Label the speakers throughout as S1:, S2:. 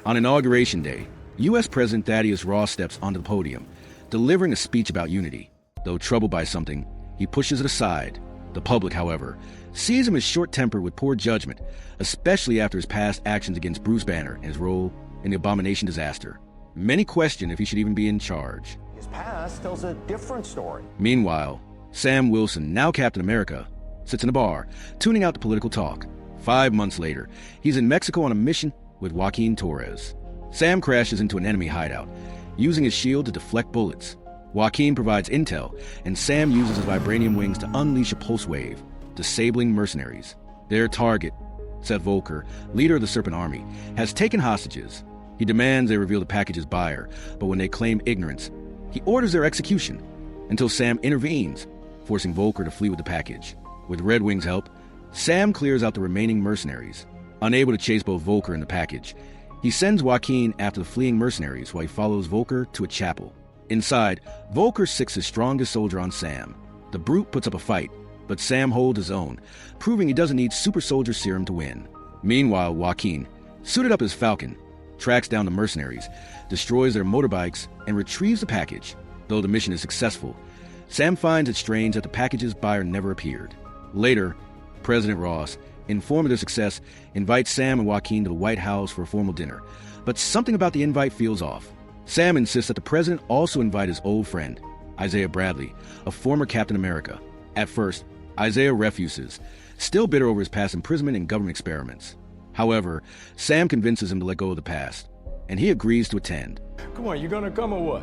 S1: On Inauguration Day, U.S. President Thaddeus Ross steps onto the podium, delivering a speech about unity. Though troubled by something, he pushes it aside. The public, however, sees him as short-tempered with poor judgment, especially after his past actions against Bruce Banner and his role in the Abomination disaster. Many question if he should even be in charge.
S2: His past tells a different story.
S1: Meanwhile, Sam Wilson, now Captain America, sits in a bar, tuning out the political talk. 5 months later, he's in Mexico on a mission with Joaquin Torres. Sam crashes into an enemy hideout, using his shield to deflect bullets. Joaquin provides intel, and Sam uses his vibranium wings to unleash a pulse wave, disabling mercenaries. Their target, Seth Volker, leader of the Serpent Army, has taken hostages. He demands they reveal the package's buyer, but when they claim ignorance, he orders their execution, until Sam intervenes, forcing Volker to flee with the package. With Red Wing's help, Sam clears out the remaining mercenaries. Unable to chase both Volker and the package, he sends Joaquin after the fleeing mercenaries while he follows Volker to a chapel. Inside, Volker sicks his strongest soldier on Sam. The brute puts up a fight, but Sam holds his own, proving he doesn't need super soldier serum to win. Meanwhile, Joaquin, suited up as Falcon, tracks down the mercenaries, destroys their motorbikes, and retrieves the package. Though the mission is successful, Sam finds it strange that the package's buyer never appeared. Later, President Ross, informed of their success, invites Sam and Joaquin to the White House for a formal dinner, but something about the invite feels off. Sam insists that the president also invite his old friend, Isaiah Bradley, a former Captain America. At first, Isaiah refuses, still bitter over his past imprisonment and government experiments. However, Sam convinces him to let go of the past, and he agrees to attend.
S3: Come on, you gonna come or what?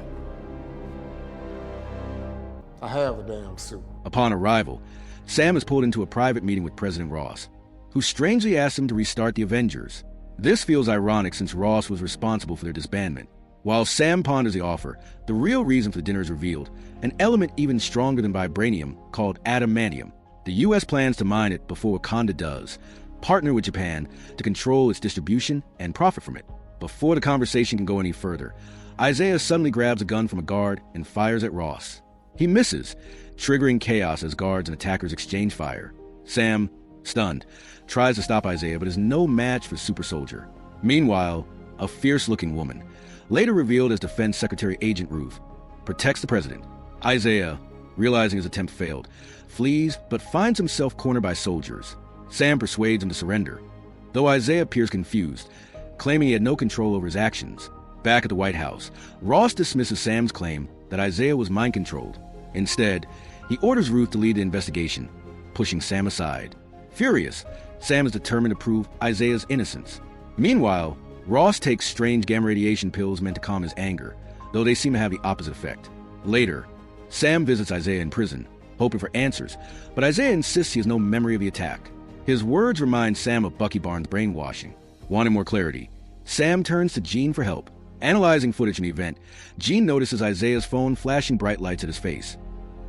S4: I have a damn suit.
S1: Upon arrival, Sam is pulled into a private meeting with President Ross, who strangely asks him to restart the Avengers. This feels ironic since Ross was responsible for their disbandment. While Sam ponders the offer, the real reason for the dinner is revealed, an element even stronger than vibranium called adamantium. The U.S. plans to mine it before Wakanda does, partner with Japan to control its distribution and profit from it. Before the conversation can go any further, Isaiah suddenly grabs a gun from a guard and fires at Ross. He misses, triggering chaos as guards and attackers exchange fire. Sam, stunned, tries to stop Isaiah but is no match for Super Soldier. Meanwhile, a fierce-looking woman, later revealed as Defense Secretary Agent Ruth, protects the president. Isaiah, realizing his attempt failed, flees but finds himself cornered by soldiers. Sam persuades him to surrender, though Isaiah appears confused, claiming he had no control over his actions. Back at the White House, Ross dismisses Sam's claim that Isaiah was mind-controlled. Instead, he orders Ruth to lead the investigation, pushing Sam aside. Furious, Sam is determined to prove Isaiah's innocence. Meanwhile, Ross takes strange gamma radiation pills meant to calm his anger, though they seem to have the opposite effect. Later, Sam visits Isaiah in prison, hoping for answers, but Isaiah insists he has no memory of the attack. His words remind Sam of Bucky Barnes' brainwashing. Wanting more clarity, Sam turns to Jean for help. Analyzing footage from the event, Jean notices Isaiah's phone flashing bright lights at his face,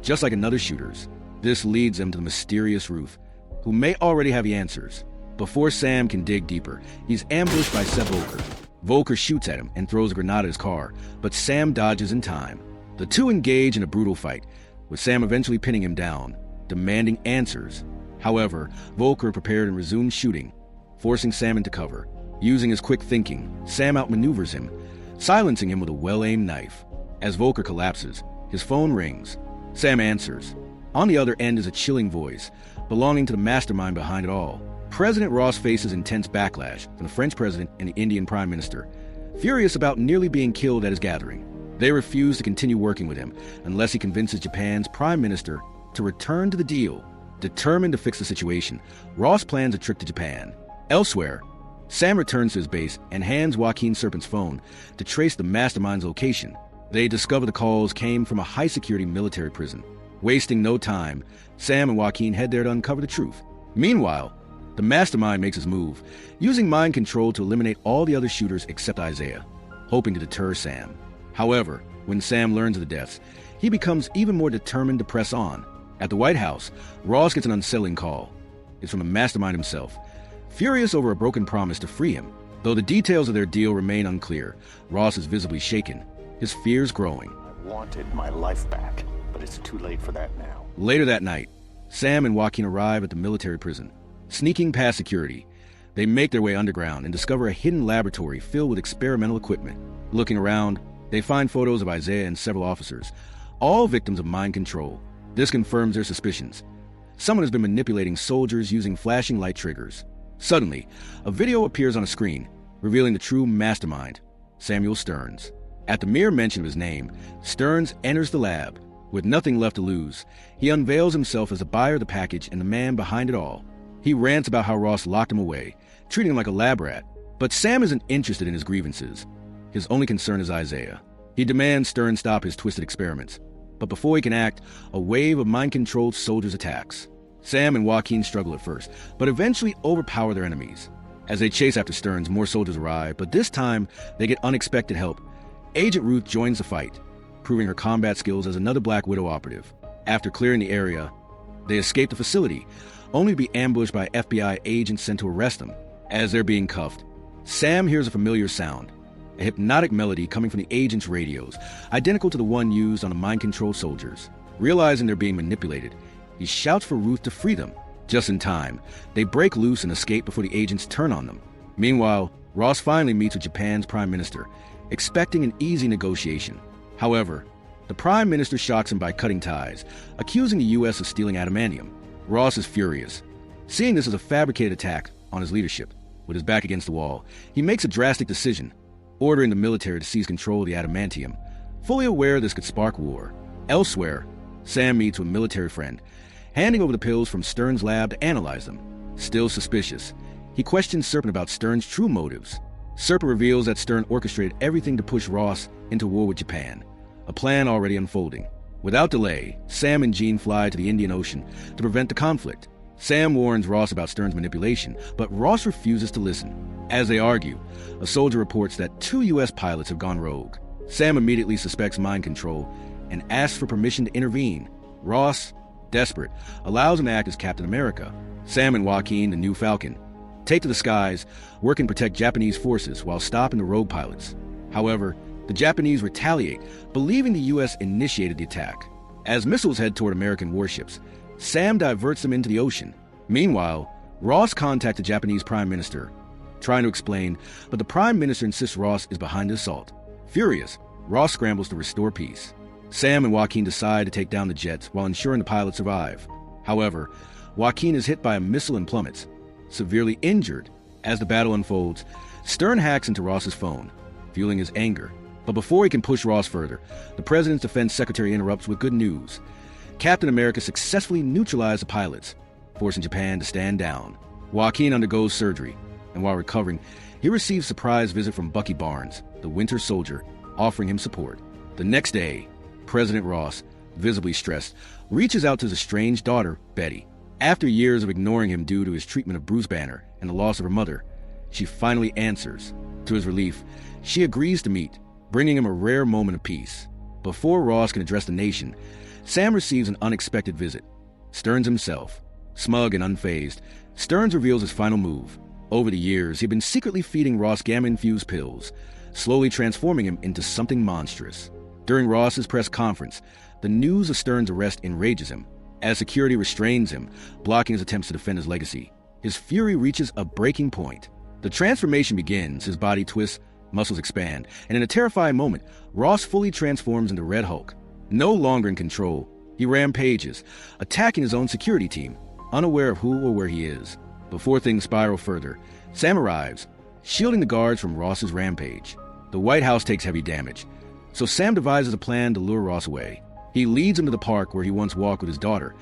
S1: just like another shooter's. This leads them to the mysterious Ruth, who may already have the answers. Before Sam can dig deeper, he's ambushed by Seth Volker. Volker shoots at him and throws a grenade at his car, but Sam dodges in time. The two engage in a brutal fight, with Sam eventually pinning him down, demanding answers. However, Volker prepared and resumed shooting, forcing Sam into cover. Using his quick thinking, Sam outmaneuvers him, silencing him with a well-aimed knife. As Volker collapses, his phone rings. Sam answers. On the other end is a chilling voice, belonging to the mastermind behind it all. President Ross faces intense backlash from the French president and the Indian prime minister, furious about nearly being killed at his gathering. They refuse to continue working with him unless he convinces Japan's prime minister to return to the deal. Determined to fix the situation, Ross plans a trip to Japan. Elsewhere, Sam returns to his base and hands Joaquin Serpent's phone to trace the mastermind's location. They discover the calls came from a high-security military prison. Wasting no time, Sam and Joaquin head there to uncover the truth. Meanwhile, the mastermind makes his move, using mind control to eliminate all the other shooters except Isaiah, hoping to deter Sam. However, when Sam learns of the deaths, he becomes even more determined to press on. At the White House, Ross gets an unsettling call. It's from the mastermind himself, furious over a broken promise to free him. Though the details of their deal remain unclear, Ross is visibly shaken, his fears growing.
S2: I wanted my life back, but it's too late for that now.
S1: Later that night, Sam and Joaquin arrive at the military prison. Sneaking past security, They make their way underground and discover a hidden laboratory filled with experimental equipment. Looking around, they find photos of Isaiah and several officers, all victims of mind control. This confirms their suspicions. Someone has been manipulating soldiers using flashing light triggers. Suddenly, a video appears on a screen, revealing the true mastermind, Samuel Stearns. At the mere mention of his name, Stearns enters the lab. With nothing left to lose, he unveils himself as the buyer of the package and the man behind it all. He rants about how Ross locked him away, treating him like a lab rat. But Sam isn't interested in his grievances. His only concern is Isaiah. He demands Stearns stop his twisted experiments. But before he can act, a wave of mind-controlled soldiers attacks. Sam and Joaquin struggle at first, but eventually overpower their enemies. As they chase after Stearns, more soldiers arrive, but this time they get unexpected help. Agent Ruth joins the fight, proving her combat skills as another Black Widow operative. After clearing the area, they escape the facility, only to be ambushed by FBI agents sent to arrest them. As they're being cuffed, Sam hears a familiar sound, a hypnotic melody coming from the agent's radios, identical to the one used on the mind-controlled soldiers. Realizing they're being manipulated, he shouts for Ruth to free them. Just in time, they break loose and escape before the agents turn on them. Meanwhile, Ross finally meets with Japan's Prime Minister, expecting an easy negotiation. However, the Prime Minister shocks him by cutting ties, accusing the U.S. of stealing adamantium. Ross is furious. Seeing this as a fabricated attack on his leadership, with his back against the wall, he makes a drastic decision, ordering the military to seize control of the adamantium, fully aware this could spark war. Elsewhere, Sam meets with a military friend, handing over the pills from Stearns' lab to analyze them. Still suspicious, he questions Serpent about Stearns' true motives. Serpent reveals that Stern orchestrated everything to push Ross into war with Japan, a plan already unfolding. Without delay, Sam and Jean fly to the Indian Ocean to prevent the conflict. Sam warns Ross about Stern's manipulation, but Ross refuses to listen. As they argue, a soldier reports that 2 U.S. pilots have gone rogue. Sam immediately suspects mind control and asks for permission to intervene. Ross, desperate, allows him to act as Captain America. Sam and Joaquin, the new Falcon, take to the skies, working to protect Japanese forces while stopping the rogue pilots. However, the Japanese retaliate, believing the U.S. initiated the attack. As missiles head toward American warships, Sam diverts them into the ocean. Meanwhile, Ross contacts the Japanese Prime Minister, trying to explain, but the Prime Minister insists Ross is behind the assault. Furious, Ross scrambles to restore peace. Sam and Joaquin decide to take down the jets while ensuring the pilots survive. However, Joaquin is hit by a missile and plummets, severely injured. As the battle unfolds, Stern hacks into Ross's phone, fueling his anger. But before he can push Ross further, the President's Defense Secretary interrupts with good news. Captain America successfully neutralized the pilots, forcing Japan to stand down. Joaquin undergoes surgery, and while recovering, he receives a surprise visit from Bucky Barnes, the Winter Soldier, offering him support. The next day, President Ross, visibly stressed, reaches out to his estranged daughter, Betty. After years of ignoring him due to his treatment of Bruce Banner and the loss of her mother, she finally answers. To his relief, she agrees to meet, bringing him a rare moment of peace. Before Ross can address the nation, Sam receives an unexpected visit. Stearns himself. Smug and unfazed, Stearns reveals his final move. Over the years, he'd been secretly feeding Ross gamma-infused pills, slowly transforming him into something monstrous. During Ross's press conference, the news of Stearns' arrest enrages him. As security restrains him, blocking his attempts to defend his legacy, his fury reaches a breaking point. The transformation begins, his body twists, muscles expand, and in a terrifying moment, Ross fully transforms into Red Hulk. No longer in control, he rampages, attacking his own security team, unaware of who or where he is. Before things spiral further, Sam arrives, shielding the guards from Ross's rampage. The White House takes heavy damage, so Sam devises a plan to lure Ross away. He leads him to the park where he once walked with his daughter,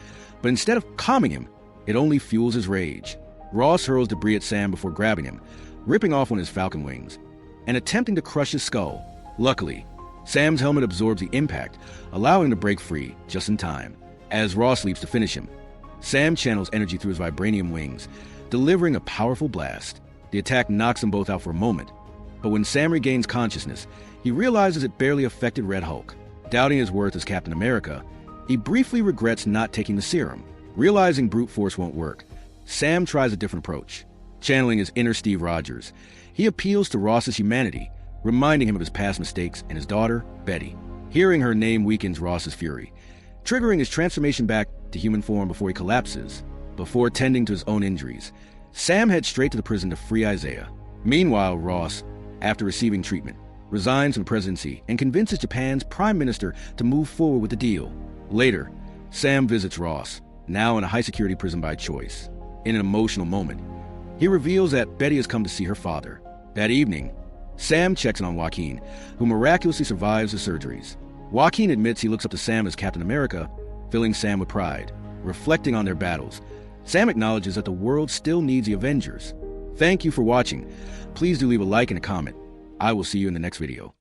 S1: but instead of calming him, it only fuels his rage. Ross hurls debris at Sam before grabbing him, ripping off one of his Falcon wings, and attempting to crush his skull. Luckily, Sam's helmet absorbs the impact, allowing him to break free just in time. As Ross leaps to finish him, Sam channels energy through his vibranium wings, delivering a powerful blast. The attack knocks them both out for a moment, but when Sam regains consciousness, he realizes it barely affected Red Hulk. Doubting his worth as Captain America, he briefly regrets not taking the serum. Realizing brute force won't work, Sam tries a different approach. Channeling his inner Steve Rogers, he appeals to Ross's humanity, reminding him of his past mistakes and his daughter, Betty. Hearing her name weakens Ross's fury, triggering his transformation back to human form before he collapses. Before tending to his own injuries, Sam heads straight to the prison to free Isaiah. Meanwhile, Ross, after receiving treatment, resigns from the presidency and convinces Japan's prime minister to move forward with the deal. Later, Sam visits Ross, now in a high-security prison by choice. In an emotional moment, he reveals that Betty has come to see her father. That evening, Sam checks in on Joaquin, who miraculously survives the surgeries. Joaquin admits he looks up to Sam as Captain America, filling Sam with pride. Reflecting on their battles, Sam acknowledges that the world still needs the Avengers. Thank you for watching. Please do leave a like and a comment. I will see you in the next video.